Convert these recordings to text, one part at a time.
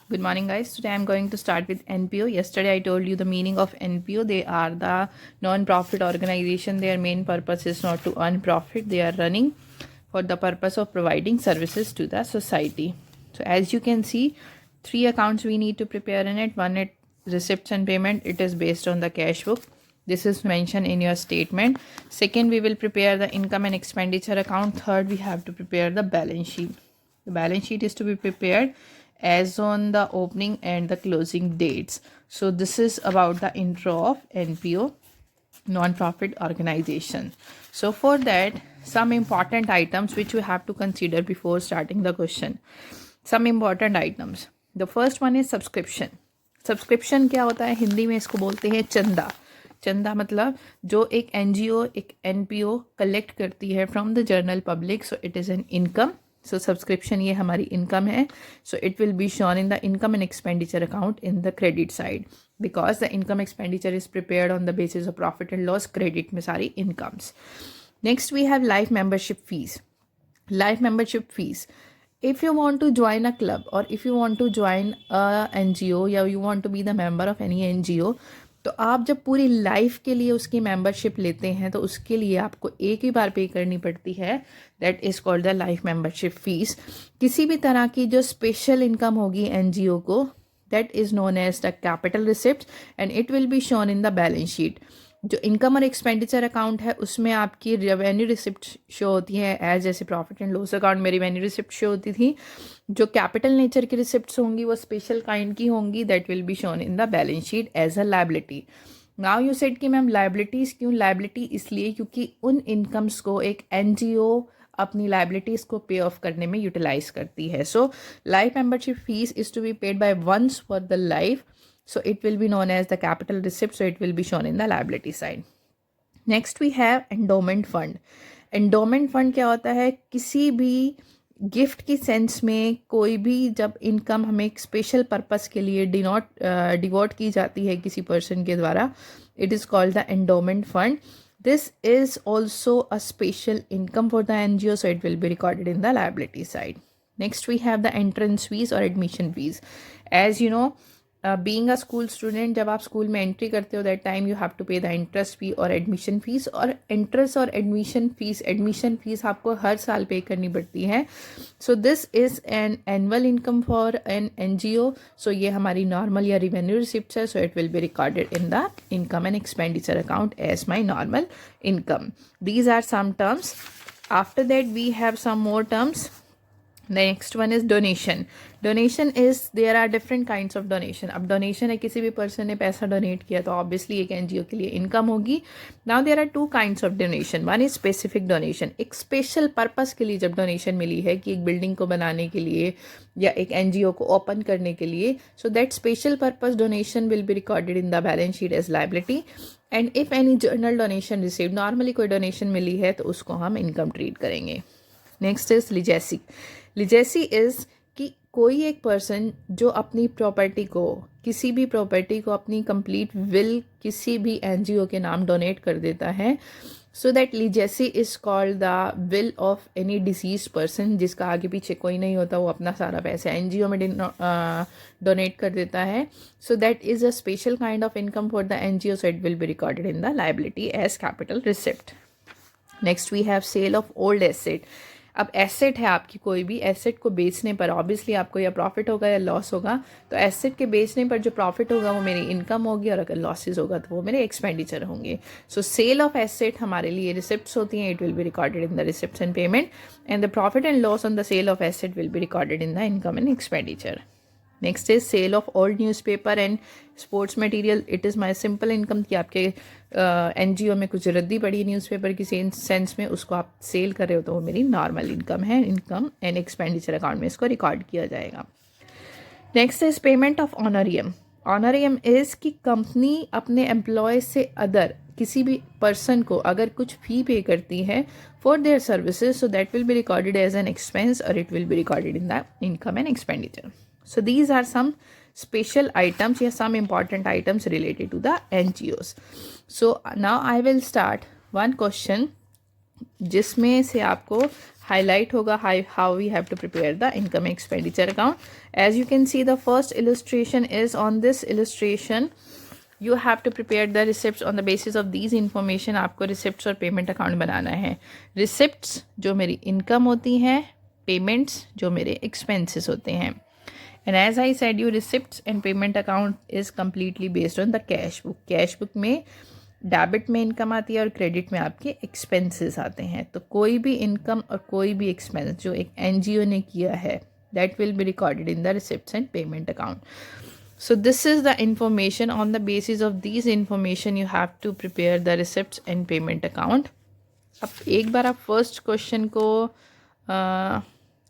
Good morning, guys. Today I'm going to start with NPO. Yesterday I told you the meaning of NPO. They are the non-profit organization. Their main purpose is not to earn profit. They are running for the purpose of providing services to the society. So as you can see, 3 accounts we need to prepare in it. One is receipts and payment. It is based on the cash book. This is mentioned in your statement. Second, we will prepare the income and expenditure account. Third, we have to prepare the balance sheet. The balance sheet is to be prepared as on the opening and the closing dates. So this is about the intro of NPO, non-profit organization. So for that, some important items which we have to consider before starting the question. Some important items. The first one is subscription. Subscription क्या होता है? हिंदी में इसको बोलते हैं चंदा. चंदा मतलब जो एक एनजीओ एक एनपीओ कलेक्ट करती है from the general public. So it is an income. So subscription ये हमारी इनकम है. So it will be shown in the income and expenditure account in the credit side, because the income expenditure is prepared on the basis of profit and loss. Credit में सारी incomes. Next we have life membership fees. Life membership fees. If you want to join a club or if you want to join a NGO या you want to be the member of any NGO, तो आप जब पूरी life के लिए उसकी membership लेते हैं तो उसके लिए आपको एक ही बार पे करनी पड़ती है. That is called the life membership fees. किसी भी तरह की जो स्पेशल इनकम होगी एनजीओ को, that is known as the capital receipt and it will be shown in the balance sheet. जो इनकम और एक्सपेंडिचर अकाउंट है उसमें आपकी रेवेन्यू रिसिप्ट शो होती है एज जैसे प्रॉफिट एंड लॉस अकाउंट में रेवेन्यू रिसिप्ट शो होती थी. जो कैपिटल नेचर की रिसिप्ट्स होंगी वो स्पेशल काइंड की होंगी. That will be shown in the balance sheet as a liability. Now you said कि मैम लायबिलिटीज़ क्यों? लायबिलिटी इसलिए क्योंकि उन इनकम्स को एक एनजीओ अपनी लायबिलिटीज़ को पे ऑफ करने में यूटिलाइज करती है. So life membership fees is to be paid by once for the life. So it will be known as the capital receipt. So it will be shown in the liability side. Next we have endowment fund. Endowment fund क्या होता है? किसी भी gift की sense में कोई भी जब इनकम हमें एक स्पेशल पर्पस के लिए डिवोट की जाती है किसी पर्सन के द्वारा, it is called the endowment fund. This is also a special income for the NGO, so it will be recorded in the liability side. Next we have the entrance fees or admission fees. As you know, being a school student, जब आप school में entry करते हो that time you have to pay the interest fee और admission fees. और interest और admission fees आपको हर साल पे करनी पड़ती है. So this is an annual income for an NGO. So ये हमारी नॉर्मल या रिवेन्यू रिसिप्ट है. So it will be recorded in the income and expenditure account as my normal income. These are some terms. After that we have some more terms. Next one is donation. Donation is there are different kinds of donation. अब donation है किसी भी person ने पैसा donate किया तो obviously एक NGO के लिए इनकम होगी. Now there are two kinds of donation. One is specific donation. एक स्पेशल पर्पस के लिए जब डोनेशन मिली है कि एक बिल्डिंग को बनाने के लिए या एक एनजीओ को ओपन करने के लिए, so that special purpose donation will be recorded in the balance sheet as liability. And if any general donation receive, normally कोई डोनेशन मिली है तो उसको हम इनकम ट्रीट करेंगे. Next is legacy. Legacy is कि कोई एक पर्सन जो अपनी प्रॉपर्टी को, किसी भी प्रॉपर्टी को अपनी कंप्लीट विल किसी भी एनजीओ के नाम डोनेट कर देता है. So that legacy is called the will of any disease person, जिसका आगे पीछे कोई नहीं होता, वो अपना सारा पैसा एनजीओ में डोनेट कर देता है. So that is a special kind of income for the NGO. So it will be recorded in the liability as capital receipt. Next we have sale of old asset. अब asset है आपकी, कोई भी asset को बेचने पर obviously आपको या प्रॉफिट होगा या लॉस होगा. तो एसेट के बेचने पर जो प्रॉफिट होगा वो मेरी इनकम होगी और अगर लॉसेज होगा तो वो मेरे एक्सपेंडिचर होंगे. सो सेल ऑफ एसेट हमारे लिए रिसिप्ट्स होती हैं. It will be recorded in the receipts and payment and the profit and loss on the sale of asset will be recorded in the income and expenditure. Next is sale of old newspaper and sports material. It is my simple income कि आपके NGO में कुछ रद्दी पड़ी है newspaper की sense में, उसको आप सेल कर रहे हो तो वो मेरी नॉर्मल इनकम है. इनकम एंड एक्सपेंडिचर अकाउंट में इसको रिकॉर्ड किया जाएगा. Next is payment of honorarium. Honorarium is कि कंपनी अपने एम्प्लॉय से अदर किसी भी पर्सन को अगर कुछ फी पे करती है for their services, so that will be recorded as an expense और it will be recorded in the income and expenditure. So these are some special items या some important items related to the NGOs. So now I will start one question जिसमें से आपको highlight होगा how we have to prepare the income expenditure account. As you can see, the first illustration is on this illustration. You have to prepare the receipts on the basis of these information. आपको receipts और payment account बनाना है. Receipts जो मेरी income होती हैं, payments जो मेरे expenses होते हैं. And as I said you, receipts and payment account is completely based on the cash book. Cash book में डेबिट में इनकम आती है और क्रेडिट में आपके एक्सपेंसेस आते हैं. तो कोई भी इनकम और कोई भी एक्सपेंस जो एक एनजीओ ने किया है, that will be recorded in the receipts and payment account. So this is the information. On the basis of these information you have to prepare the receipts and payment account. अब एक बार आप first question को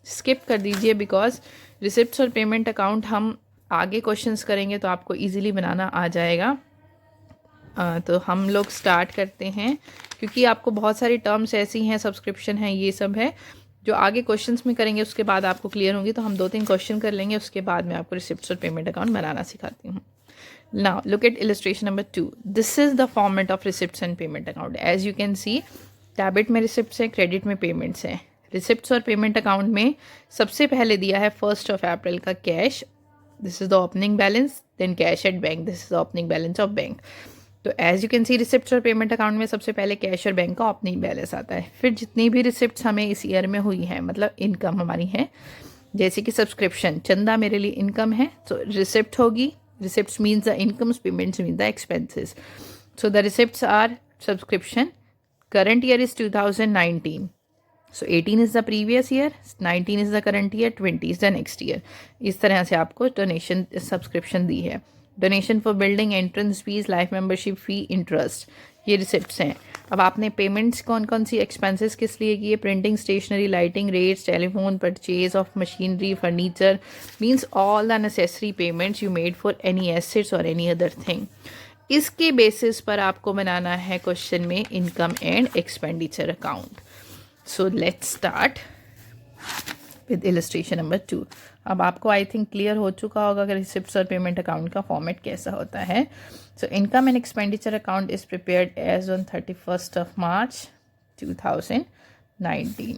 skip कर दीजिए, because receipts और payment account हम आगे questions करेंगे तो आपको इजीली बनाना आ जाएगा. तो हम लोग स्टार्ट करते हैं, क्योंकि आपको बहुत सारी टर्म्स ऐसी हैं, सब्सक्रिप्शन है, ये सब है जो आगे क्वेश्चंस में करेंगे उसके बाद आपको क्लियर होंगी. तो हम 2-3 क्वेश्चन कर लेंगे, उसके बाद मैं आपको रिसिप्ट्स और पेमेंट अकाउंट बनाना सिखाती हूँ. Now look at illustration number 2. This is the format of receipts and payment account. As you can see, debit में रिसिप्ट्स हैं, क्रेडिट में पेमेंट्स हैं. रिसिप्ट्स और पेमेंट अकाउंट में सबसे पहले दिया है 1 अप्रैल का cash. This is the opening balance. Then cash at bank. This is the opening balance of bank. तो as you can see, receipts और पेमेंट अकाउंट में सबसे पहले कैश और बैंक का ओपनिंग बैलेंस आता है. फिर जितनी भी रिसिप्ट्स हमें इस ईयर में हुई हैं, मतलब इनकम हमारी है, जैसे कि सब्सक्रिप्शन, चंदा मेरे लिए इनकम है, तो रिसिप्ट होगी. Receipts means the incomes, payments mean the expenses. So the receipts are subscription. Current year is 2019. So 18 is the previous year, 19 is the current year, 20 is the next year. इस तरह से आपको donation subscription दी है. Donation for building, entrance fees, life membership fee, interest, ये receipts हैं. अब आपने पेमेंट्स कौन कौन सी, एक्सपेंसेस किस लिए किए? Printing, stationery, lighting, rates, telephone, purchase of machinery, furniture, means all the necessary payments you made for any assets और एनी अदर थिंग. इसके बेसिस पर आपको बनाना है क्वेश्चन में income and expenditure account. So let's start with illustration number 2. अब आपको I think clear हो चुका होगा कि रिसिप्ट्स और पेमेंट अकाउंट का फॉर्मेट कैसा होता है. So income and expenditure account is prepared as on 31 March 2019.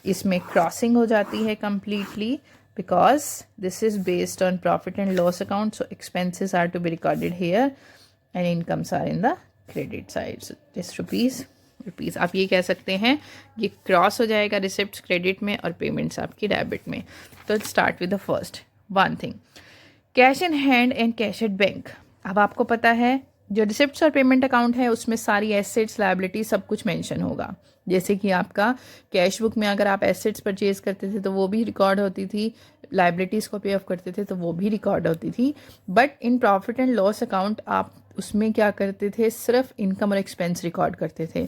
इसमें क्रॉसिंग हो जाती है completely, because this is based on profit and loss account. So expenses are to be recorded here and incomes are in the credit side. So this rupees. आप ये कह सकते हैं ये क्रॉस हो जाएगा रिसिप्ट्स क्रेडिट में और पेमेंट्स आपकी डेबिट में. तो start with the first one thing, cash in hand and cash at bank. अब आपको पता है जो रिसिप्ट्स और पेमेंट अकाउंट है उसमें सारी एसेट्स, लायबिलिटी सब कुछ मेंशन होगा. जैसे कि आपका कैश बुक में अगर आप एसेट्स परचेज करते थे तो वो भी रिकॉर्ड होती थी, लायबिलिटीज़ को पे ऑफ करते थे तो वो भी रिकॉर्ड होती थी. But in profit and loss account आप उसमें क्या करते थे, सिर्फ इनकम और एक्सपेंस रिकॉर्ड करते थे.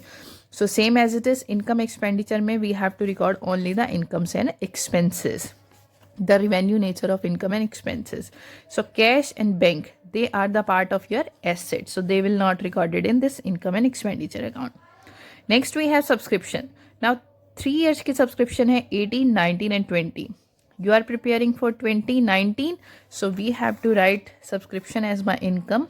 So same as it is income expenditure में we have to record only the incomes and expenses, the revenue nature of income and expenses. So cash and bank, they are the part of your assets, so they will not recorded in this income and expenditure account. Next we have subscription. Now 3 years की subscription है 18, 19 and 20. You are preparing for 2019, so we have to write subscription as my income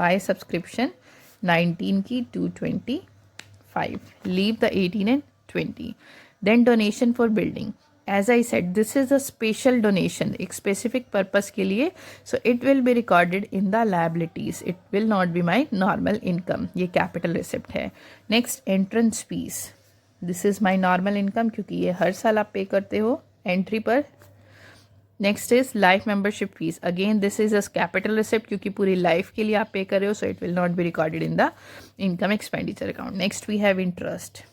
by subscription 19 की 225. Leave the 18 and 20. Then donation for building. As I said, this is a special donation, एक specific purpose के लिए, so it will be recorded in the liabilities. It will not be my normal income. ये capital receipt है. Next, entrance fees. This is my normal income क्योंकि ये हर साल आप पे करते हो entry पर. Next is life membership fees. Again, this is a capital receipt क्योंकि पूरी life के लिए आप पे कर रहे हो, so it will not be recorded in the income expenditure account. Next, we have interest.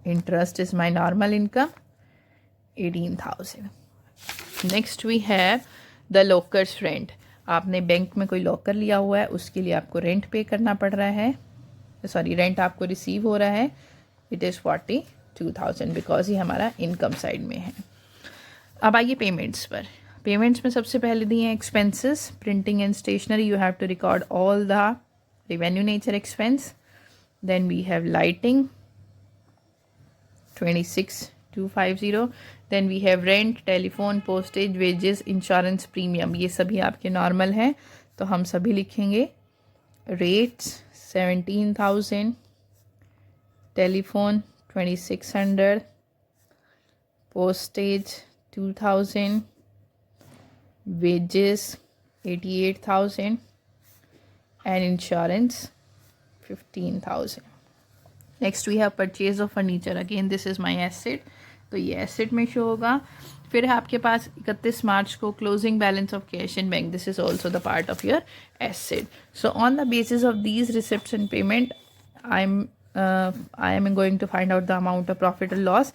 Interest is my normal income. 18,000. Next we have the lockers rent. आपने बैंक में कोई लॉकर लिया हुआ है, उसके लिए आपको रेंट पे करना पड़ रहा है, सॉरी रेंट आपको रिसीव हो रहा है. इट इज़ 42,000 बिकॉज ये हमारा इनकम साइड में है. अब आइए पेमेंट्स पर. पेमेंट्स में सबसे पहले दिए हैं expenses. Printing and stationery, you have to record all the revenue nature expense. Then we have lighting 26,250. Then we have rent, telephone, postage, wages, insurance, premium, ये सभी आपके नॉर्मल हैं तो हम सभी लिखेंगे. Rates 17,000, telephone 2600, postage 2000, wages 88,000 and insurance 15,000. Next we have purchase of furniture, again this is my asset, तो ये एसेट में शो होगा. फिर है आपके पास 31 मार्च को closing balance of cash in bank, this is also the part of your asset. So on the basis of these receipts and payment I am going to find out the amount of profit और loss.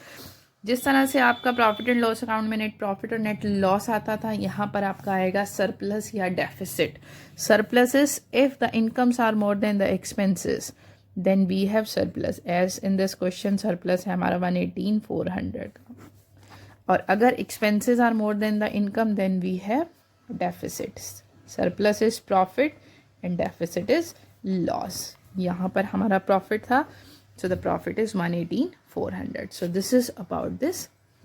जिस तरह से आपका profit and loss account में net profit और net loss आता था, यहाँ पर आपका आएगा सरप्लस या deficit. Surplus is if the incomes are more than the expenses, then we have surplus. As in this question surplus है हमारा 118,400 का. और अगर expenses are more than the income, then we have deficits. Surplus is profit and deficit is loss. यहाँ पर हमारा profit था, so the profit is 118,400. so this is about this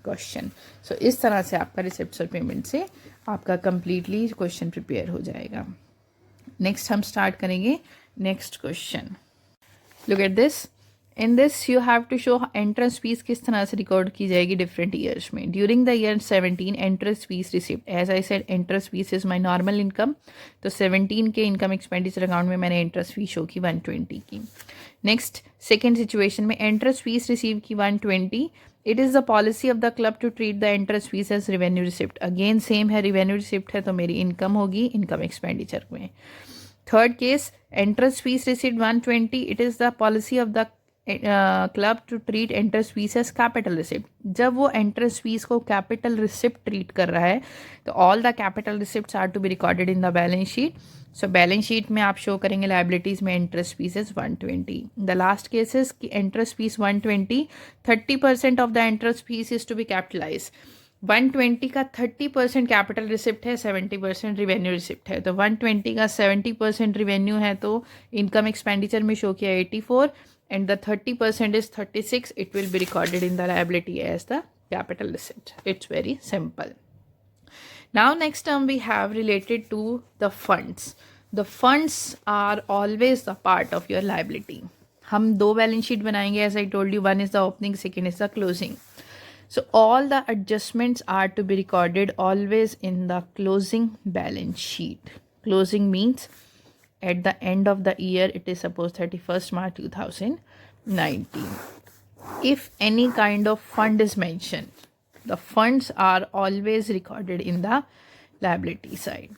question. so इस तरह से आपका रिसिप्ट्स और पेमेंट से आपका completely क्वेश्चन प्रिपेयर हो जाएगा. नेक्स्ट हम स्टार्ट करेंगे next question. Look at this. In this you have to show entrance fees किस तरह से रिकॉर्ड की जाएगी डिफरेंट ईयर्स में. During the year 17 entrance fees receipt, as I said entrance fees is my normal income, तो 17 के income expenditure account में मैंने एंट्रेंस फीस शो की 120 की. नेक्स्ट सेकेंड सिचुएशन में एंट्रेंस फीस रिसीव की 120. It is the policy of the club to treat the entrance fees as revenue receipt. Again same है, revenue receipt है तो मेरी इनकम होगी इनकम एक्सपेंडिचर में. Third case entrance fees received 120. It is the policy of the club to treat entrance fees as capital receipt. जब वो entrance fees को capital receipt treat कर रहा है तो all the capital receipts are to be recorded in the balance sheet. So balance sheet में आप show करेंगे लाइबिलिटीज में interest fees is 120. The last cases की interest fees 120, 30% of the interest fees is to be capitalise. 120 का 30% capital receipt है, 70% revenue receipt है. तो 120 का 70% रिवेन्यू है तो इनकम एक्सपेंडिचर में शो किया 84 and the 30% is 36. it will be recorded in the liability as the capital receipt. It's very simple. Now next term we have related to the funds. The funds are always the part of your liability. हम दो balance sheet बनाएंगे, as I told you, one is the opening, second is the closing. So all the adjustments are to be recorded always in the closing balance sheet. Closing means at the end of the year, it is suppose 31st March 2019. If any kind of fund is mentioned, the funds are always recorded in the liability side.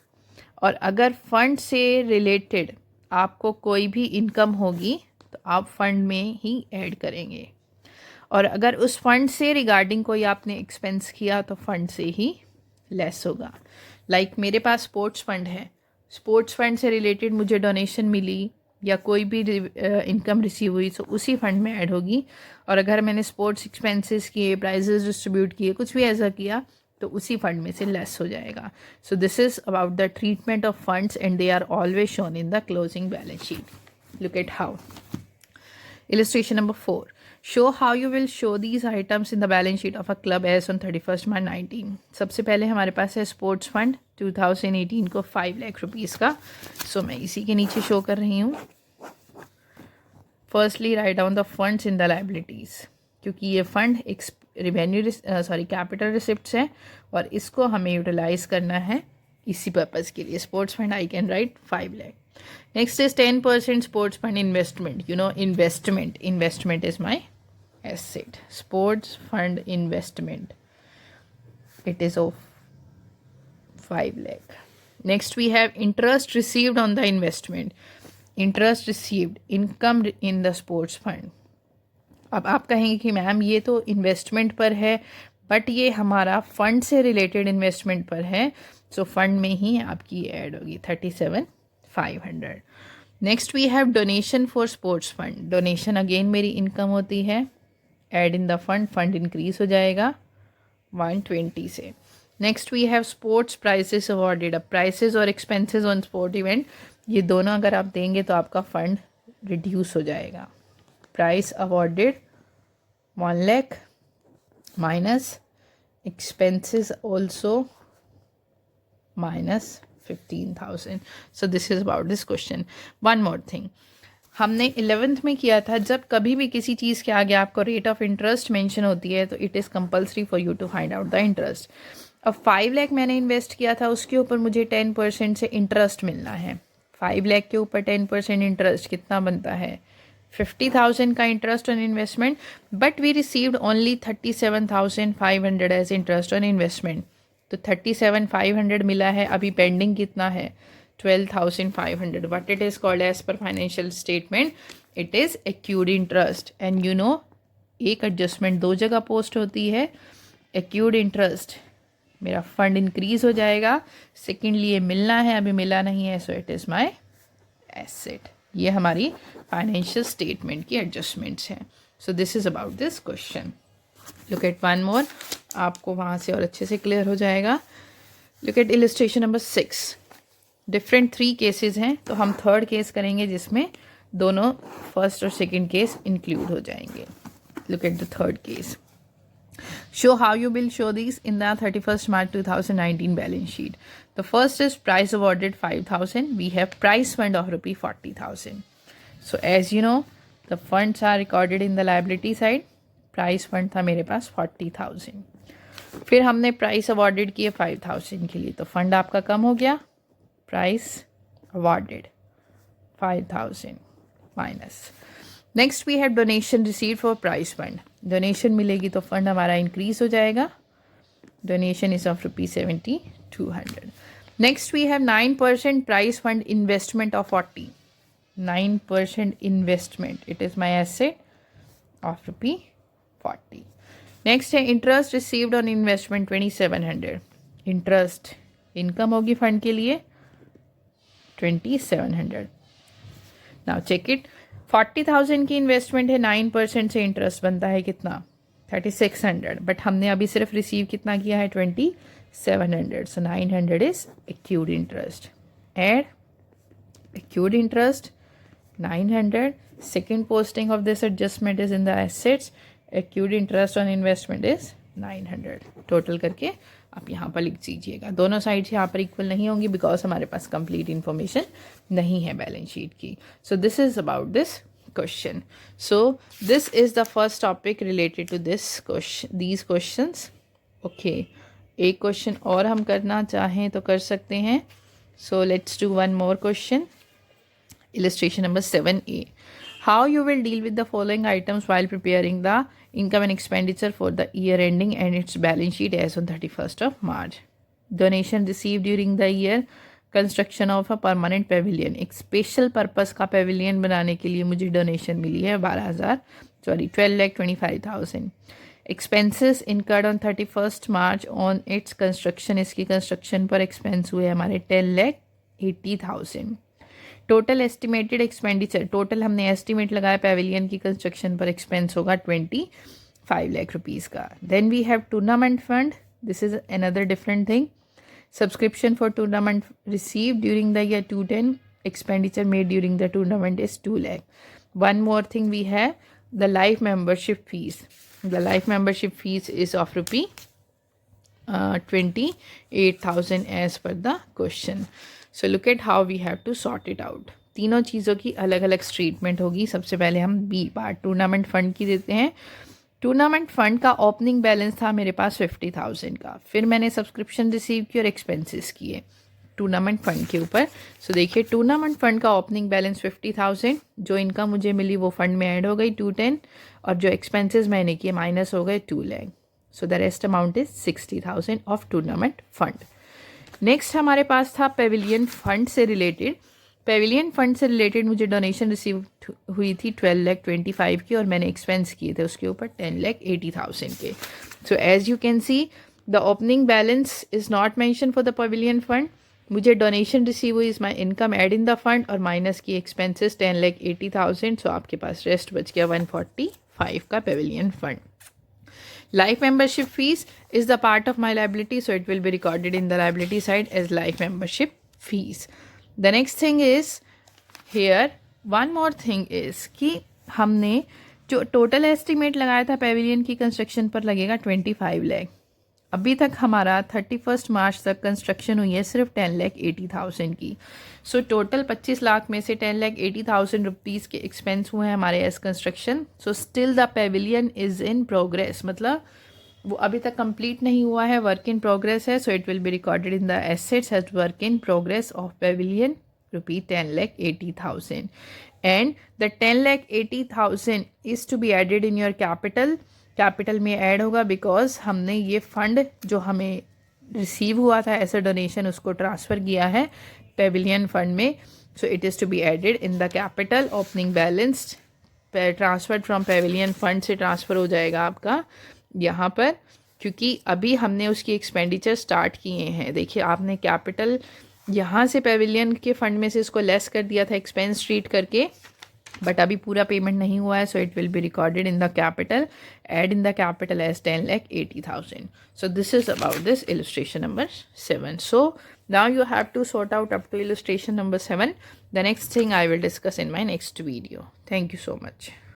और अगर fund से related आपको कोई भी income होगी तो आप fund में ही ऐड करेंगे, और अगर उस फंड से रिगार्डिंग कोई आपने एक्सपेंस किया तो फंड से ही लेस होगा. लाइक मेरे पास स्पोर्ट्स फंड है, स्पोर्ट्स फंड से रिलेटेड मुझे डोनेशन मिली या कोई भी इनकम रिसीव हुई तो उसी फंड में ऐड होगी. और अगर मैंने स्पोर्ट्स एक्सपेंसेस किए, प्राइजेस डिस्ट्रीब्यूट किए, कुछ भी ऐसा किया तो उसी फंड में से लेस हो जाएगा. So this is about the treatment of funds and they are always shown in the closing balance sheet. Look at how. Illustration number 4. Show how you will show these items in the balance sheet of a club as on 31st March 19. सबसे पहले हमारे पास है sports fund 2018 को 5 lakh rupees का. सो मैं इसी के नीचे शो कर रही हूँ. Firstly write down the funds in the liabilities, क्योंकि ये फंड रिवेन्यू कैपिटल रिसिप्ट्स है और इसको हमें यूटिलाइज करना है इसी पर्पज़ के लिए. Sports fund I can write 5 lakh. Next is 10% sports fund investment. You know, investment is my asset. Sports fund investment, it is of 5 lakh. Next we have interest received on the investment. Interest received, income in the sports fund. अब आप कहेंगे कि ma'am ये तो investment पर है, but ये हमारा फंड से रिलेटेड इन्वेस्टमेंट पर है, सो फंड में ही आपकी ऐड होगी 37,500. Next we have donation for sports fund. Donation again मेरी इनकम होती है, add in the fund, fund increase हो जाएगा 120 से. Next we have sports prizes awarded. अब प्राइसेस और एक्सपेंसेस ऑन स्पोर्ट इवेंट, ये दोनों अगर आप देंगे तो आपका फंड रिड्यूस हो जाएगा. Price awarded 1 lakh minus expenses also minus 15,000. So this is about this question. One more thing, हमने 11th में किया था, जब कभी भी किसी चीज़ के आगे आपको रेट ऑफ इंटरेस्ट मेंशन होती है तो it is compulsory for you to find out the interest. अब 5 लाख मैंने इन्वेस्ट किया था, उसके ऊपर मुझे 10% से इंटरेस्ट मिलना है। 5 लाख के ऊपर 10% इंटरेस्ट कितना बनता है? 50,000 का interest on investment, but we received only 37,500 as interest on investment. तो 37,500 मिला है, अभी पेंडिंग कितना है? 12,500. What it is called as per financial statement, it is accrued interest. And you know, एक एडजस्टमेंट दो जगह पोस्ट होती है। accrued इंटरेस्ट मेरा फंड इंक्रीज हो जाएगा, सेकेंडली ये मिलना है, अभी मिला नहीं है, so it is my asset. ये हमारी फाइनेंशियल स्टेटमेंट की एडजस्टमेंट्स हैं। सो this is about this question. Look eight one more, आपको वहाँ से और अच्छे से क्लियर हो जाएगा। Look at illustration number 6। Different 3 cases हैं, तो हम थर्ड केस करेंगे जिसमें दोनों फर्स्ट और सेकंड केस इंक्लूड हो जाएंगे। Look at the third case. Show how you will show these in the 31st March 2019 balance sheet. The first is price awarded 5,000. We have price fund of rupee 40,000. So as you know, the funds are recorded in the liability side. Price fund था मेरे पास 40,000. फिर हमने price awarded किए 5,000 के लिए, तो fund आपका कम हो गया। Price awarded 5,000 minus. Next we have donation receive for prize fund. Donation मिलेगी तो फंड हमारा इंक्रीज हो जाएगा। Donation is of ₹7,200. Next we have 9% prize fund investment of 40. 9% investment, it is my asset of ₹40. Next है interest received on investment 2,700. Interest income होगी fund के लिए 2,700. Now check it, 40,000 की इन्वेस्टमेंट है, 9% से इंटरेस्ट बनता है कितना? 3,600. बट हमने अभी सिर्फ रिसीव कितना किया है? 2,700. So 900 is accrued interest. Add accrued interest 900. Second posting of this adjustment is in the assets. Accrued interest on investment is 900. Total करके आप यहाँ पर लिख दीजिएगा। दोनों साइड्स यहाँ पर इक्वल नहीं होंगी बिकॉज हमारे पास कंप्लीट इन्फॉर्मेशन नहीं है बैलेंस शीट की। So this is about this question. So this is the first topic related to this question, these questions. Okay, एक क्वेश्चन और हम करना चाहें तो कर सकते हैं। So let's do one more question. Illustration number 7A. How you will deal with the following items while preparing the income and expenditure for the year ending and its balance sheet as on 31st of March. Donation received during the year. Construction of a permanent pavilion. एक special purpose का pavilion बनाने के लिए मुझे donation मिली है 12,25,000. Expenses incurred on 31st March on its construction. इसकी construction पर एक्सपेंस हुए हमारे 10,80,000. टोटल एस्टिमेटेड एक्सपेंडिचर, टोटल हमने एस्टिमेट लगाया पेविलियन की कंस्ट्रक्शन पर एक्सपेंस होगा 25 लाख रुपीज़ का. Then we have tournament fund. This is another different thing. Subscription for tournament receive during the year 210. Expenditure made during the tournament is 2 lakh. One more thing we have the life membership fees. The life membership fees is of ₹28,000 as per the question. So look at how we have to sort it out. तीनों चीज़ों की अलग अलग treatment होगी. सबसे पहले हम B part tournament fund की देते हैं. टूर्नामेंट फंड का ओपनिंग बैलेंस था मेरे पास 50,000 का. फिर मैंने सब्सक्रिप्शन रिसीव की और एक्सपेंसेस किए टूर्नामेंट फंड के ऊपर. सो देखिए टूर्नामेंट फंड का ओपनिंग बैलेंस 50,000, जो इनकम मुझे मिली वो फंड में ऐड हो गई 210, और जो एक्सपेंसेस मैंने किए माइनस हो गए 2 lakh. So the rest amount is 60,000 of tournament fund. Next हमारे पास था पेविलियन फंड से रिलेटेड. पेविलियन फंड से रिलेटेड मुझे डोनेशन रिसीव हुई थी 12,25,000 की, और मैंने एक्सपेंस किए थे उसके ऊपर 10,80,000 के. So as you can see the opening balance is not mention for the pavilion fund. मुझे डोनेशन रिसीव हुई is my income add in the fund, और माइनस की एक्सपेंसेस 10,80,000. सो आपके पास रेस्ट बच गया 145 का pavilion fund. Life membership fees is the part of my liability, so it will be recorded in the liability side as life membership fees. The next thing is here, one more thing is कि हमने जो total estimate लगाया था Pavilion की construction पर लगेगा 25 लाख. अभी तक हमारा 31 मार्च तक कंस्ट्रक्शन हुई है सिर्फ 10,80,000 की। सो टोटल 25 लाख में से 10,80,000 रुपीज़ के एक्सपेंस हुए हैं हमारे as construction. So still the pavilion is in progress, मतलब वो अभी तक कंप्लीट नहीं हुआ है, वर्क इन प्रोग्रेस है। So it will be recorded in the assets as work in progress of pavilion rupee 10,80,000 and the 10,80,000 is to be added in your capital में add होगा बिकॉज हमने ये फंड जो हमें रिसीव हुआ था ऐसा डोनेशन उसको ट्रांसफ़र किया है पेविलियन फंड में। So it is to be added in the capital opening balance, transferred from pavilion fund से ट्रांसफ़र हो जाएगा आपका यहाँ पर, क्योंकि अभी हमने उसकी एक्सपेंडिचर स्टार्ट किए हैं। देखिए आपने कैपिटल यहाँ से पेविलियन के फंड में से इसको लेस कर दिया था एक्सपेंस ट्रीट करके, बट अभी पूरा पेमेंट नहीं हुआ है। So it will be recorded in the capital, add in the capital as 10,80,000. So this is about this illustration number 7. So now you have to sort out up to illustration number 7. The next thing I will discuss in my next video. Thank you so much.